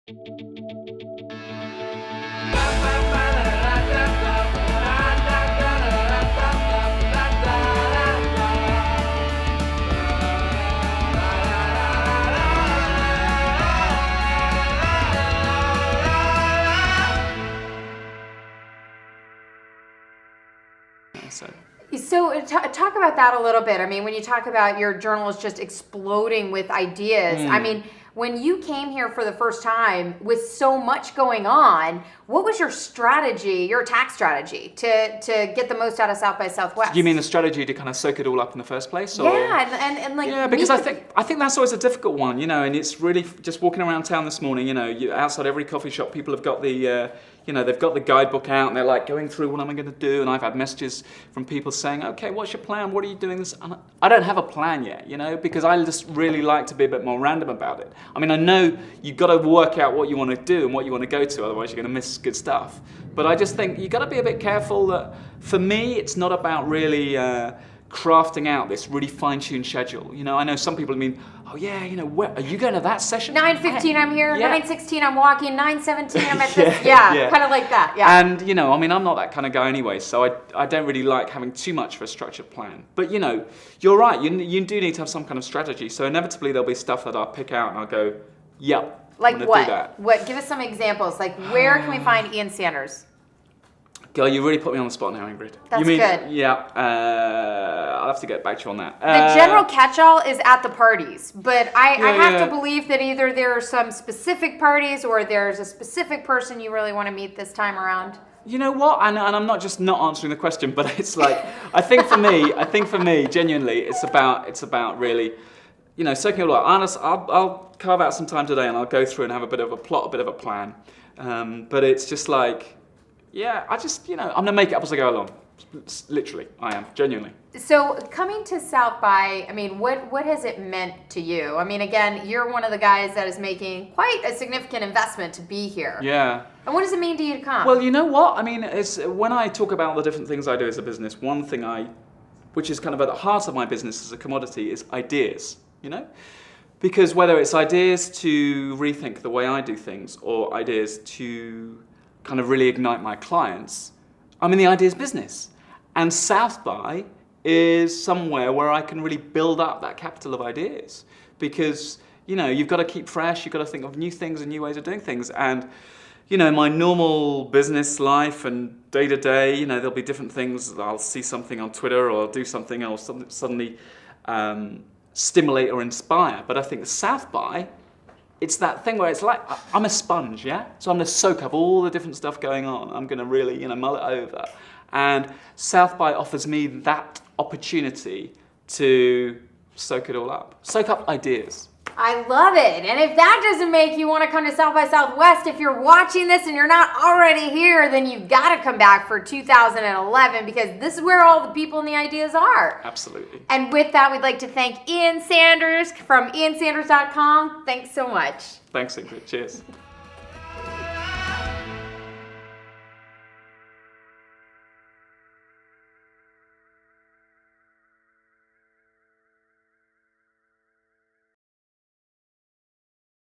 So talk about that a little bit. I mean, when you talk about your journal is just exploding with ideas, I mean, when you came here for the first time with so much going on, what was your strategy, your attack strategy to get the most out of South by Southwest? You mean the strategy to kind of soak it all up in the first place? Or? Yeah, and like... Yeah, because I think that's always a difficult one, you know, and it's really just walking around town this morning, you know, outside every coffee shop, people have got the... they've got the guidebook out and they're like going through what am I going to do, and I've had messages from people saying, okay, what's your plan? What are you doing this? And I don't have a plan yet, you know, because I just really like to be a bit more random about it. I mean, I know you've got to work out what you want to do and what you want to go to, otherwise you're going to miss good stuff. But I just think you've got to be a bit careful that, for me, it's not about really crafting out this really fine-tuned schedule. You know, I know some people mean, oh yeah, you know, where, are you going to that session? 9:15 I'm here, 9:16 I'm walking, 9:17 I'm at this. Kind of like that, yeah. And, you know, I mean, I'm not that kind of guy anyway, so I don't really like having too much of a structured plan. But, you know, you're right, you do need to have some kind of strategy. So inevitably there'll be stuff that I'll pick out and I'll go, yep, like I'm gonna what? do that. What? Give us some examples. Like, where can we find Ian Sanders? Girl, you really put me on the spot now, Ingrid. That's you mean, good. Yeah, I'll have to get back to you on that. The general catch-all is at the parties, but I have to believe that either there are some specific parties or there's a specific person you really want to meet this time around. You know what? And I'm not just not answering the question, but it's like, I think for me, genuinely, it's about really, you know, soaking it all up. Honest, I'll carve out some time today and I'll go through and have a bit of a plot, a bit of a plan. But it's just like, yeah, I just, you know, I'm going to make it up as I go along. Literally, I am, genuinely. So coming to South by, I mean, what has it meant to you? I mean, again, you're one of the guys that is making quite a significant investment to be here. Yeah. And what does it mean to you to come? Well, you know what? I mean, it's when I talk about the different things I do as a business, one thing which is kind of at the heart of my business as a commodity, is ideas, you know? Because whether it's ideas to rethink the way I do things or ideas to kind of really ignite my clients, I'm in the ideas business. And South by is somewhere where I can really build up that capital of ideas. Because, you know, you've got to keep fresh, you've got to think of new things and new ways of doing things. And, you know, my normal business life and day to day, you know, there'll be different things. I'll see something on Twitter or I'll do something and I'll suddenly stimulate or inspire. But I think South by, it's that thing where it's like, I'm a sponge, yeah? So I'm going to soak up all the different stuff going on. I'm going to really, you know, mull it over. And South by offers me that opportunity to soak it all up. Soak up ideas. I love it. And if that doesn't make you want to come to South by Southwest, if you're watching this and you're not already here, then you've got to come back for 2011 because this is where all the people and the ideas are. Absolutely. And with that, we'd like to thank Ian Sanders from iansanders.com. Thanks so much. Thanks, Ingrid. Cheers.